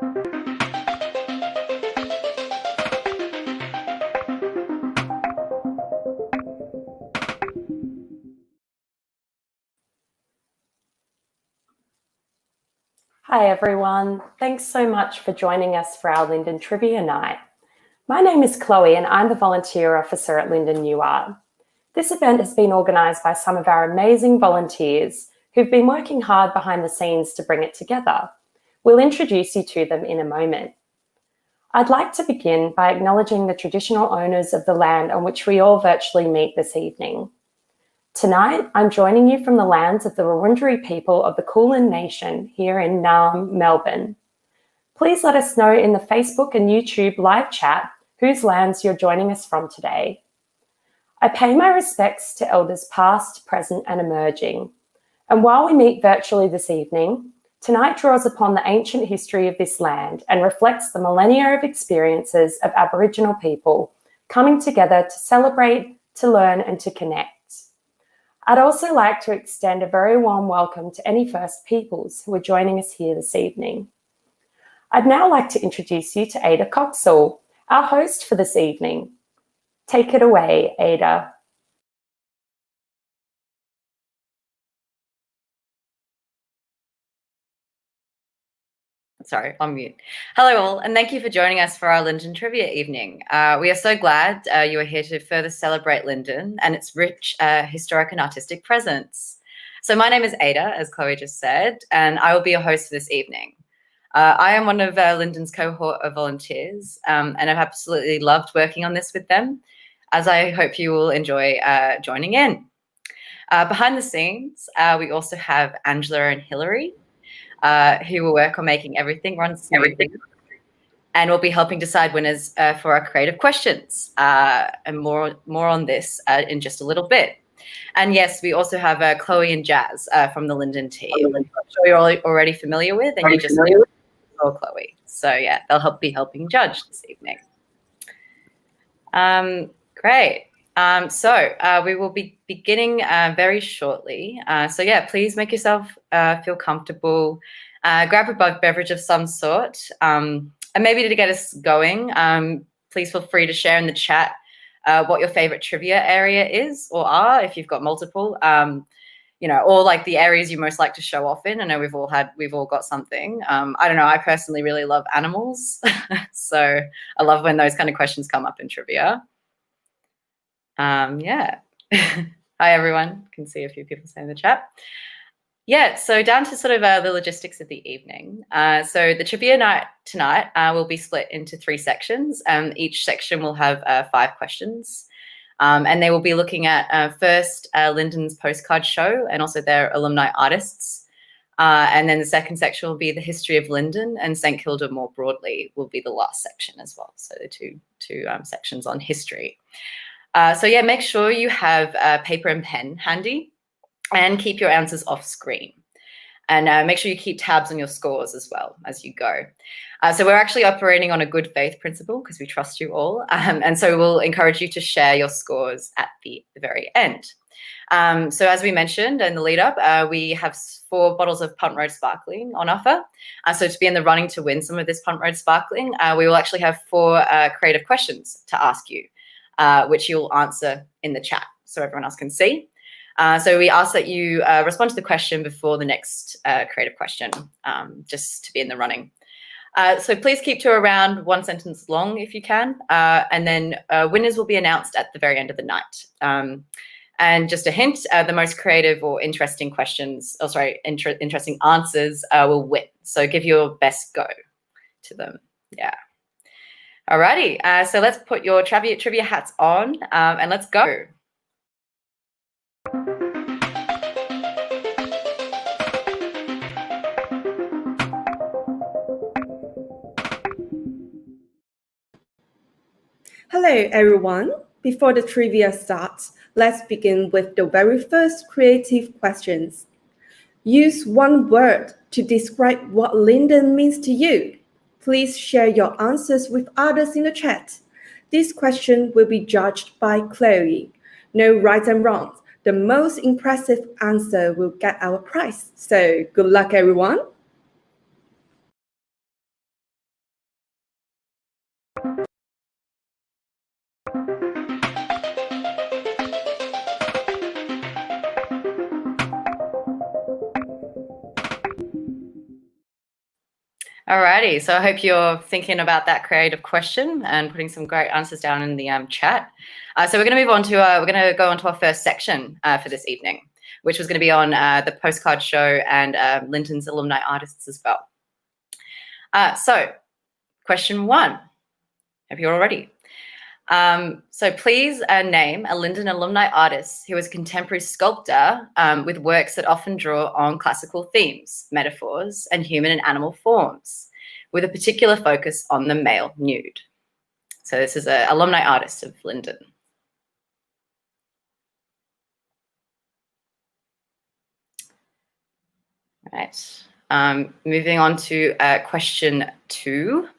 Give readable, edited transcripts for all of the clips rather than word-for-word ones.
Hi everyone, thanks so much for joining us for our Linden Trivia Night. My name is Chloe and I'm the volunteer officer at Linden UR. This event has been organised by some of our amazing volunteers who've been working hard behind the scenes to bring it together. We'll introduce you to them in a moment. I'd like to begin by acknowledging the traditional owners of the land on which we all virtually meet this evening. Tonight, I'm joining you from the lands of the Wurundjeri people of the Kulin Nation here in Naarm, Melbourne. Please let us know in the Facebook and YouTube live chat whose lands you're joining us from today. I pay my respects to elders past, present and emerging. And while we meet virtually this evening, tonight draws upon the ancient history of this land and reflects the millennia of experiences of Aboriginal people coming together to celebrate, to learn and to connect. I'd also like to extend a very warm welcome to any First Peoples who are joining us here this evening. I'd now like to introduce you to Ada Coxall, our host for this evening. Take it away, Ada. Sorry, on mute. Hello all, and thank you for joining us for our Linden Trivia evening. We are so glad you are here to further celebrate Linden and its rich historic and artistic presence. So my name is Ada, as Chloe just said, and I will be your host for this evening. I am one of Linden's cohort of volunteers, and I've absolutely loved working on this with them, as I hope you will enjoy joining in. Behind the scenes, we also have Angela and Hilary, who will work on making everything run smoothly, and will be helping decide winners for our creative questions. And more on this in just a little bit. And yes, we also have Chloe and Jazz from the Linden team. I'm sure you're all already familiar with, and you just know Chloe. So yeah, they'll be helping judge this evening. Great. So we will be beginning very shortly. So yeah, please make yourself feel comfortable. Grab a beverage of some sort. And maybe to get us going, please feel free to share in the chat what your favorite trivia area is or are, if you've got multiple, or like the areas you most like to show off in. I know we've all got something. I don't know, I personally really love animals. So I love when those kind of questions come up in trivia. Yeah. Hi, everyone. Can see a few people say in the chat. Yeah, so down to sort of the logistics of the evening. So the trivia night tonight will be split into 3 sections. Each section will have 5 questions. And they will be looking at first Linden's postcard show and also their alumni artists. And then the second section will be the history of Linden, and St Kilda more broadly will be the last section as well. So the two sections on history. So yeah, make sure you have paper and pen handy and keep your answers off screen. And make sure you keep tabs on your scores as well as you go. So we're actually operating on a good faith principle because we trust you all. And so we'll encourage you to share your scores at the very end. So as we mentioned in the lead up, we have 4 bottles of Punt Road Sparkling on offer. So to be in the running to win some of this Punt Road Sparkling, we will actually have 4 creative questions to ask you, which you'll answer in the chat so everyone else can see. So we ask that you respond to the question before the next creative question, just to be in the running. So please keep to around 1 sentence long if you can, and then winners will be announced at the very end of the night. And just a hint, the most creative or interesting questions, interesting answers will win. So give your best go to them. Yeah. Alrighty, so let's put your trivia hats on and let's go. Hello, everyone. Before the trivia starts, let's begin with the very first creative questions. Use one word to describe what Linden means to you. Please share your answers with others in the chat. This question will be judged by Chloe. No right and wrong. The most impressive answer will get our prize. So good luck, everyone. Alrighty, so I hope you're thinking about that creative question and putting some great answers down in the chat. So we're going to move on to we're going to go on to our first section for this evening, which was going to be on the postcard show and Linden's alumni artists as well. So question 1, hope you're all ready. So please name a Linden alumni artist who is a contemporary sculptor with works that often draw on classical themes, metaphors, and human and animal forms, with a particular focus on the male nude. So this is an alumni artist of Linden. Right. Moving on to question 2.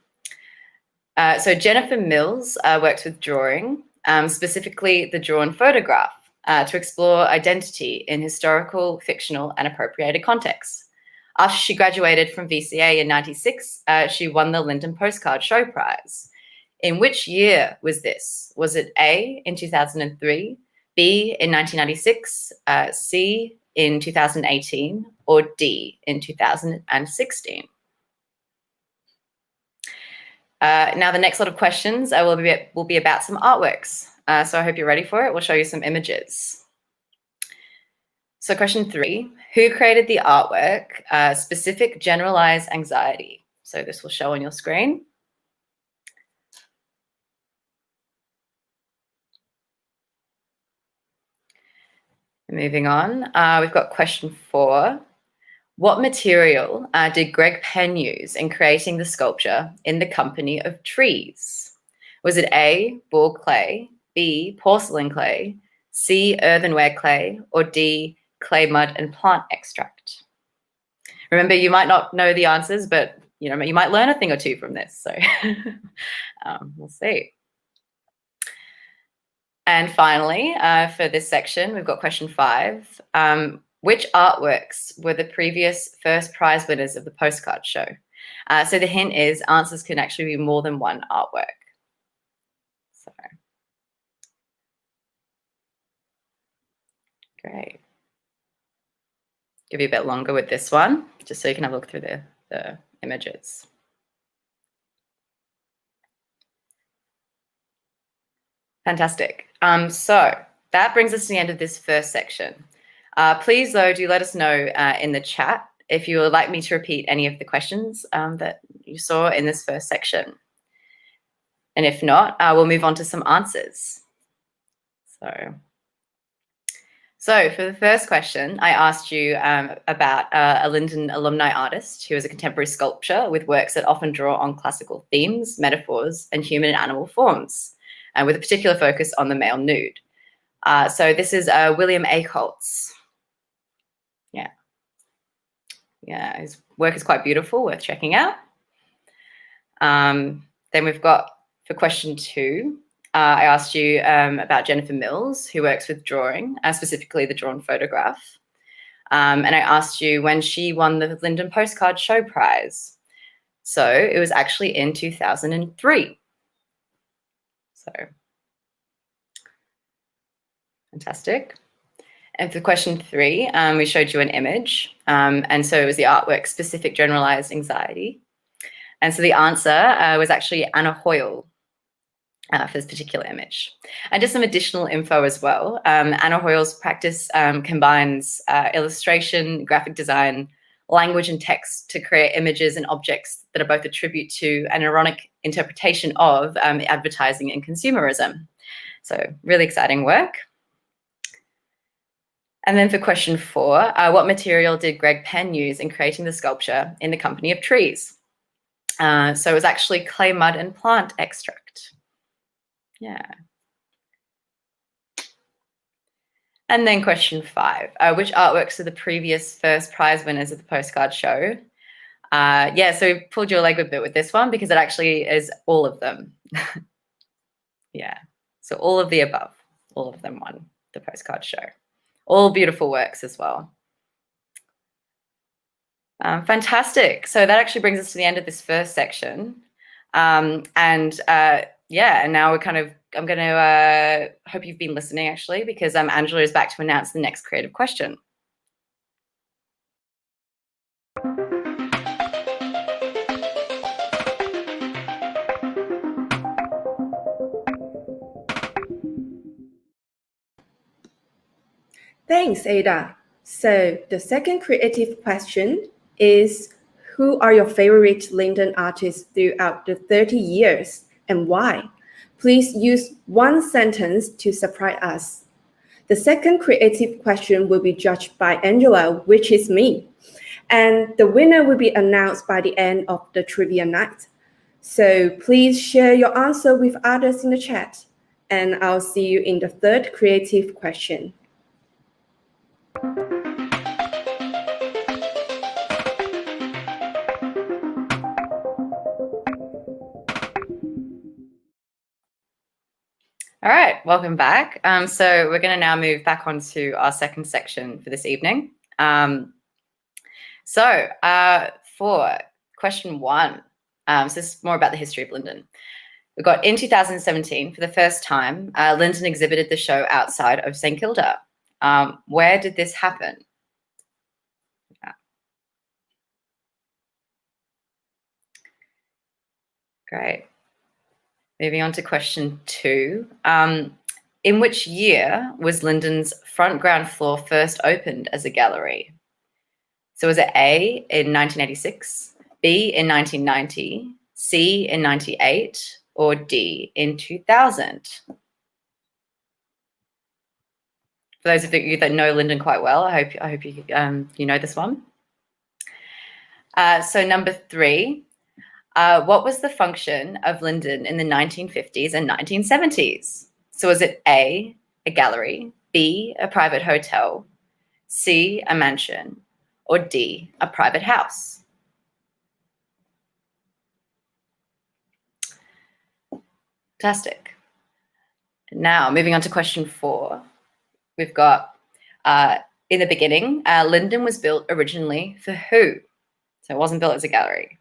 So Jennifer Mills works with drawing, specifically the drawn photograph, to explore identity in historical, fictional, and appropriated contexts. After she graduated from VCA in '96, she won the Linden Postcard Show Prize. In which year was this? Was it A, in 2003, B, in 1996, C, in 2018, or D, in 2016? Now, the next lot of questions will be about some artworks. So I hope you're ready for it. We'll show you some images. So question 3, who created the artwork, Specific Generalized Anxiety? So this will show on your screen. Moving on, we've got question 4. What material did Greg Penn use in creating the sculpture In the Company of Trees? Was it A, ball clay, B, porcelain clay, C, earthenware clay, or D, clay, mud, and plant extract? Remember, you might not know the answers, but you might learn a thing or two from this. So we'll see. And finally, for this section, we've got question 5. Which artworks were the previous first prize winners of the postcard show? So the hint is answers can actually be more than one artwork. So, great. Give you a bit longer with this one, just so you can have a look through the images. Fantastic. So that brings us to the end of this first section. Please, though, do let us know in the chat if you would like me to repeat any of the questions that you saw in this first section. And if not, we'll move on to some answers. So for the first question, I asked you about a Linden alumni artist who is a contemporary sculptor with works that often draw on classical themes, metaphors, and human and animal forms, with a particular focus on the male nude. So this is William Acoltz. Yeah, his work is quite beautiful, worth checking out. Then we've got, for question 2, I asked you about Jennifer Mills, who works with drawing, specifically the drawn photograph. And I asked you when she won the Linden Postcard Show Prize. So it was actually in 2003. So fantastic. And for question 3, we showed you an image. And so it was the artwork Specific Generalized Anxiety. And so the answer was actually Anna Hoyle for this particular image. And just some additional info as well. Anna Hoyle's practice combines illustration, graphic design, language and text to create images and objects that are both a tribute to an ironic interpretation of advertising and consumerism. So really exciting work. And then for question 4, what material did Greg Penn use in creating the sculpture In the Company of Trees? So it was actually clay, mud, and plant extract. Yeah. And then question 5, which artworks are the previous first prize winners of the postcard show? Yeah, so we pulled your leg a bit with this one because it actually is all of them. Yeah, so all of the above, all of them won the postcard show. All beautiful works as well. Fantastic. So that actually brings us to the end of this first section. Yeah, and now I'm going to hope you've been listening actually, because Angela is back to announce the next creative question. Thanks, Ada. So the second creative question is, who are your favorite Linden artists throughout the 30 years and why? Please use one sentence to surprise us. The second creative question will be judged by Angela, which is me. And the winner will be announced by the end of the trivia night. So please share your answer with others in the chat. And I'll see you in the third creative question. All right, welcome back. So we're going to now move back onto our second section for this evening. For question 1, so this is more about the history of Linden. We've got in 2017, for the first time, Linden exhibited the show outside of St Kilda. Where did this happen? Yeah. Great. Moving on to question 2. In which year was Linden's front ground floor first opened as a gallery? So was it A, in 1986, B, in 1990, C, in 98, or D, in 2000? For those of you that know Linden quite well, I hope you know this one. So number 3, what was the function of Linden in the 1950s and 1970s? So was it A, a gallery, B, a private hotel, C, a mansion, or D, a private house? Fantastic. Now, moving on to question 4. We've got, in the beginning, Linden was built originally for who? So it wasn't built as a gallery.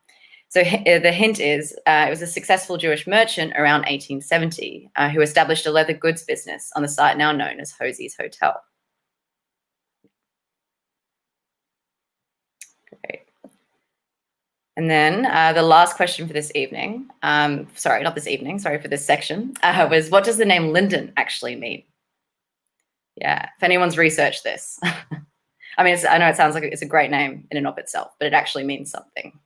So the hint is it was a successful Jewish merchant around 1870 who established a leather goods business on the site now known as Hosie's Hotel. Great. And then the last question for this evening, for this section, was what does the name Linden actually mean? Yeah, if anyone's researched this. I mean, I know it sounds like it's a great name in and of itself, but it actually means something.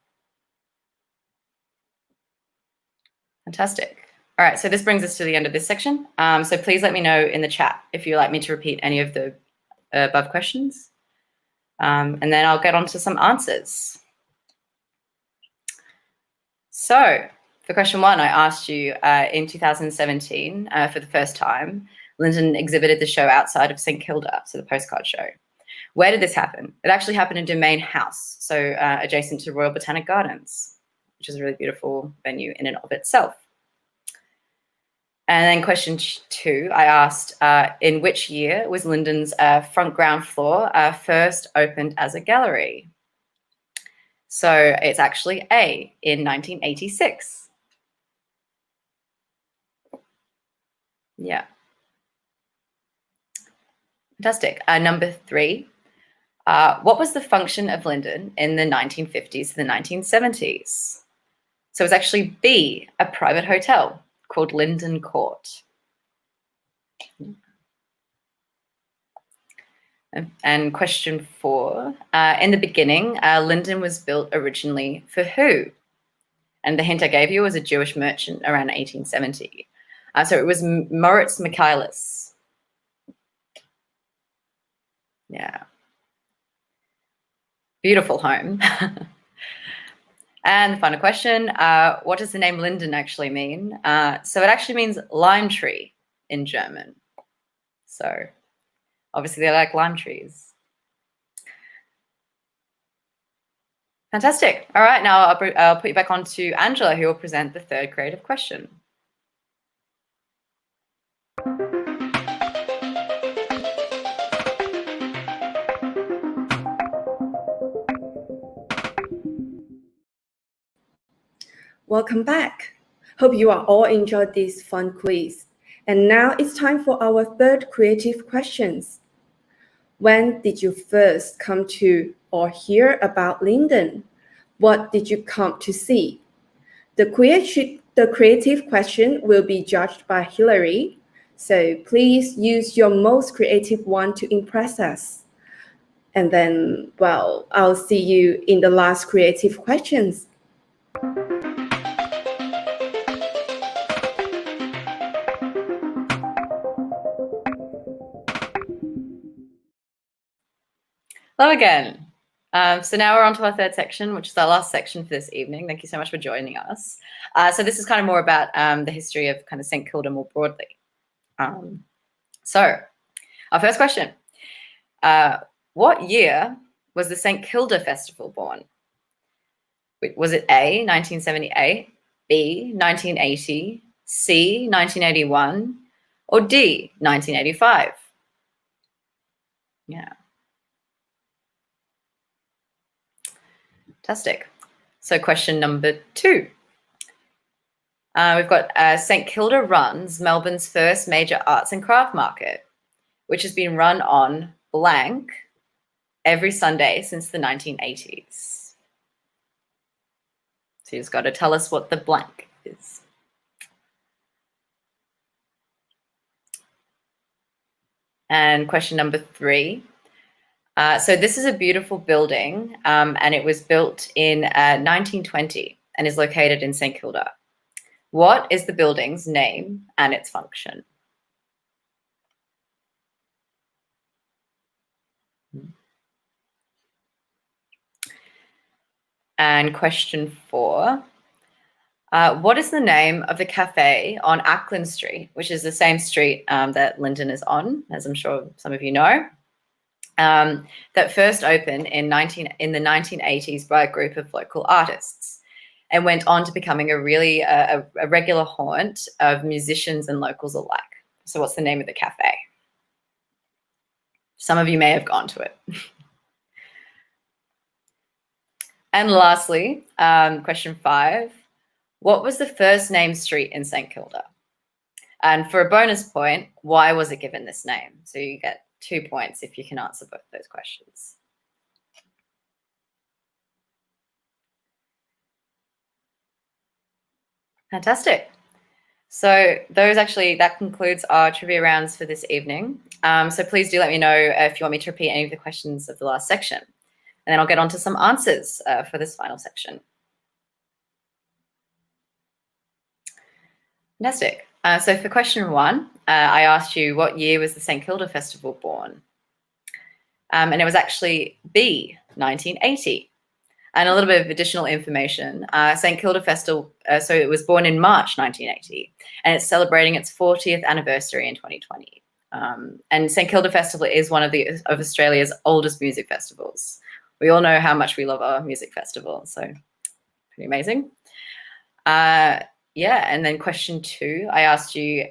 Fantastic. All right, so this brings us to the end of this section. So please let me know in the chat if you'd like me to repeat any of the above questions. And then I'll get on to some answers. So for question 1, I asked you in 2017, for the first time, Linden exhibited the show outside of St Kilda, so the postcard show. Where did this happen? It actually happened in Domain House, so adjacent to Royal Botanic Gardens, which is a really beautiful venue in and of itself. And then question 2, I asked, in which year was Linden's front ground floor first opened as a gallery? So it's actually A, in 1986. Yeah. Fantastic. Number 3, what was the function of Linden in the 1950s to the 1970s? So it's actually B, a private hotel called Linden Court. And question 4, in the beginning, Linden was built originally for who? And the hint I gave you was a Jewish merchant around 1870. So it was Moritz Michaelis. Yeah. Beautiful home. And the final question, what does the name Linden actually mean? So it actually means lime tree in German. So obviously they like lime trees. Fantastic. All right, now I'll put you back on to Angela, who will present the third creative question. Welcome back. Hope you are all enjoyed this fun quiz. And now it's time for our third creative questions. When did you first come to or hear about Linden? What did you come to see? The creative question will be judged by Hillary. So please use your most creative one to impress us. And then, well, I'll see you in the last creative questions. Hello again. So now we're on to our third section, which is our last section for this evening. Thank you so much for joining us. So this is kind of more about the history of kind of St Kilda more broadly. So our first question, what year was the St Kilda Festival born? Was it A, 1978, B, 1980, C, 1981, or D, 1985? Yeah. Fantastic. So question number 2. We've got St Kilda runs Melbourne's first major arts and craft market, which has been run on blank every Sunday since the 1980s. So you've got to tell us what the blank is. And question number 3. So this is a beautiful building, and it was built in 1920 and is located in St Kilda. What is the building's name and its function? And question 4. What is the name of the cafe on Ackland Street, which is the same street that Linden is on, as I'm sure some of you know, that first opened in the 1980s by a group of local artists and went on to becoming a really a regular haunt of musicians and locals alike. So what's the name of the cafe? Some of you may have gone to it. And lastly, question 5, what was the first named street in St Kilda? And for a bonus point, why was it given this name? So you get 2 points if you can answer both those questions. Fantastic. So that concludes our trivia rounds for this evening. So please do let me know if you want me to repeat any of the questions of the last section. And then I'll get on to some answers for this final section. Fantastic. So for question 1, I asked you what year was the St Kilda Festival born? And it was actually B, 1980. And a little bit of additional information. St Kilda Festival, so it was born in March 1980, and it's celebrating its 40th anniversary in 2020. And St Kilda Festival is one of Australia's oldest music festivals. We all know how much we love our music festival, so pretty amazing. Yeah, and then question 2, I asked you,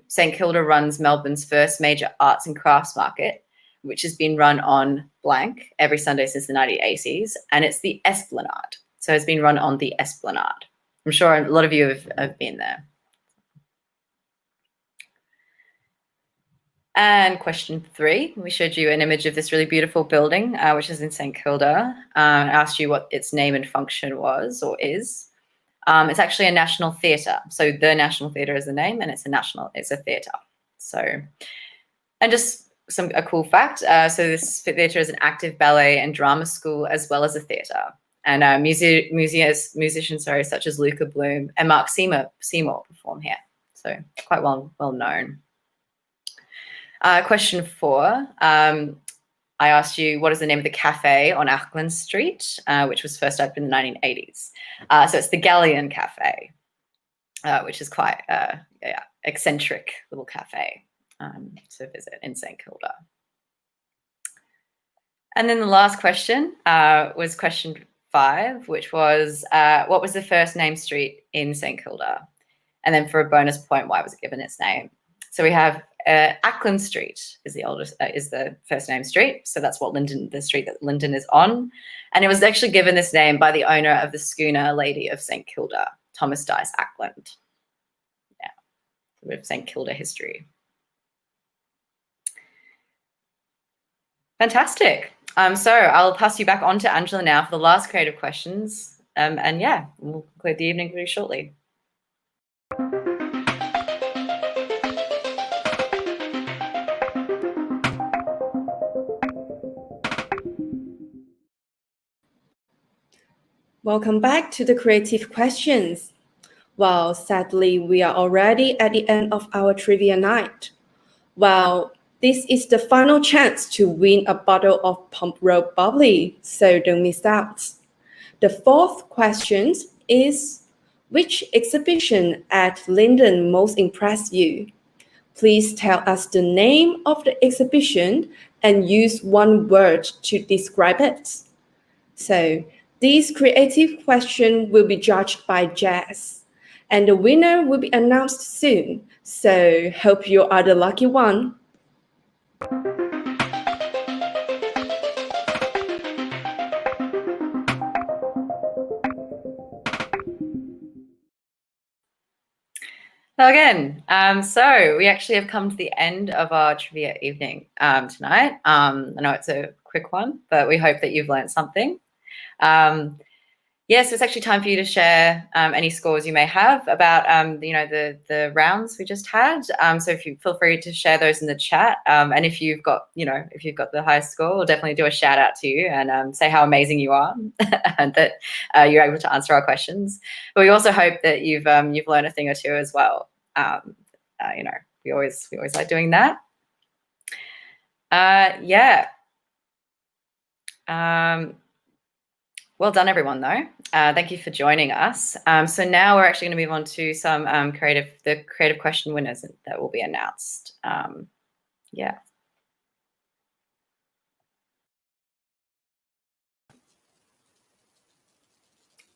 St Kilda runs Melbourne's first major arts and crafts market, which has been run on blank every Sunday since the 1980s, and it's the Esplanade. So it's been run on the Esplanade. I'm sure a lot of you have been there. And question 3, we showed you an image of this really beautiful building, which is in St Kilda. I asked you what its name and function was or is. It's actually a national theatre. So the National Theatre is the name, and it's a theatre. So, and just a cool fact. So this theatre is an active ballet and drama school as well as a theatre. And musicians such as Luca Bloom and Mark Seymour perform here. So quite well known. Question 4. I asked you, what is the name of the cafe on Ackland Street, which was first opened in the 1980s? So it's the Galleon Cafe, which is quite eccentric little cafe to visit in St Kilda. And then the last question was question 5, which was, what was the first named street in St Kilda? And then for a bonus point, why was it given its name? So we have Ackland Street is the first name street. So that's what the street that Linden is on. And it was actually given this name by the owner of the schooner Lady of St Kilda, Thomas Dyce Ackland. Yeah, a bit of St Kilda history. Fantastic. So I'll pass you back on to Angela now for the last creative questions. And yeah, we'll conclude the evening very shortly. Welcome back to the creative questions. Well, sadly, we are already at the end of our trivia night. Well, this is the final chance to win a bottle of Pump Rope Bubbly, so don't miss out. The fourth question is, which exhibition at Linden most impressed you? Please tell us the name of the exhibition and use one word to describe it. So, these creative questions will be judged by Jazz, and the winner will be announced soon. So, hope you are the lucky one. Hello again. So we actually have come to the end of our trivia evening tonight. I know it's a quick one, but we hope that you've learned something. Yes, it's actually time for you to share any scores you may have about the rounds we just had. So if you feel free to share those in the chat, and if you've got the highest score, we'll definitely do a shout out to you and say how amazing you are and that you're able to answer our questions. But we also hope that you've learned a thing or two as well. We always like doing that. Well done, everyone, though. Thank you for joining us. So now we're actually going to move on to some creative question winners that will be announced.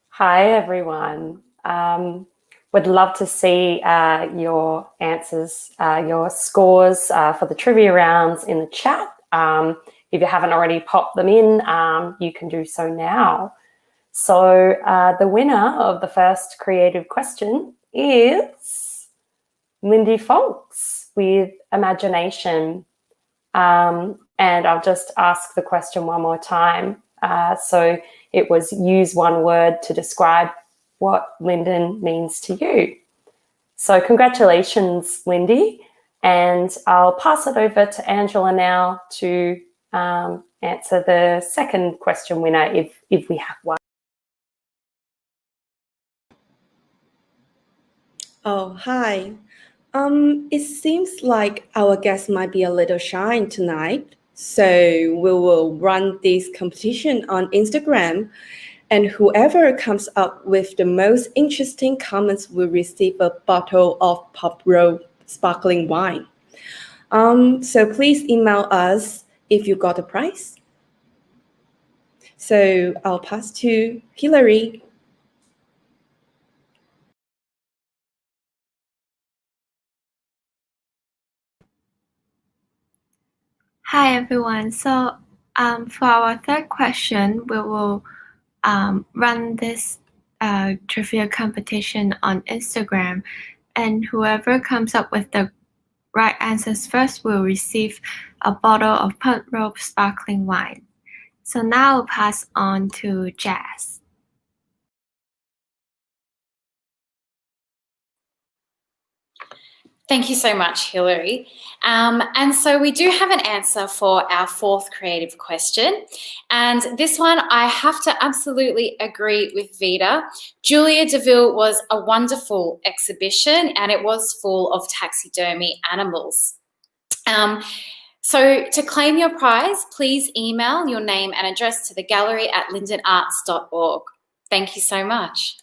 Hi, everyone. Would love to see your answers, your scores for the trivia rounds in the chat. If you haven't already popped them in, you can do so now. So the winner of the first creative question is Lindy Folks with Imagination. And I'll just ask the question one more time. So it was use one word to describe what Linden means to you. So congratulations, Lindy. And I'll pass it over to Angela now to answer the second question winner if we have one. Oh, hi. It seems like our guest might be a little shy tonight, so we will run this competition on Instagram, and whoever comes up with the most interesting comments will receive a bottle of Pop Rope sparkling wine. So please email us if you got a prize. So I'll pass to Hillary. Hi everyone. So for our third question, we will run this trivia competition on Instagram, and whoever comes up with the right answers first will receive a bottle of Pump Rope sparkling wine. So now I'll pass on to Jazz. Thank you so much, Hilary. And so we do have an answer for our fourth creative question. And this one, I have to absolutely agree with Vida. Julia DeVille was a wonderful exhibition, and it was full of taxidermy animals. So to claim your prize, please email your name and address to the gallery at lindenarts.org. Thank you so much.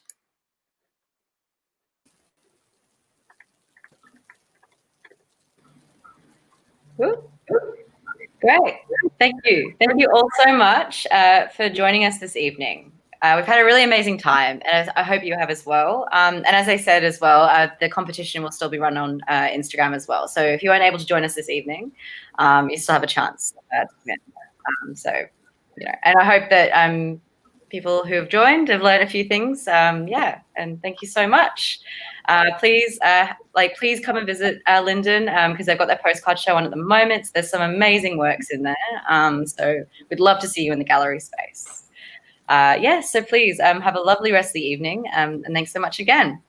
Great. Thank you. Thank you all so much for joining us this evening. We've had a really amazing time, and I hope you have as well. And as I said as well, the competition will still be run on Instagram as well. So if you weren't able to join us this evening, you still have a chance to win. And I hope that people who have joined have learned a few things. And thank you so much. Please come and visit Linden because they've got their postcard show on at the moment. So there's some amazing works in there. So we'd love to see you in the gallery space. So please have a lovely rest of the evening, and thanks so much again.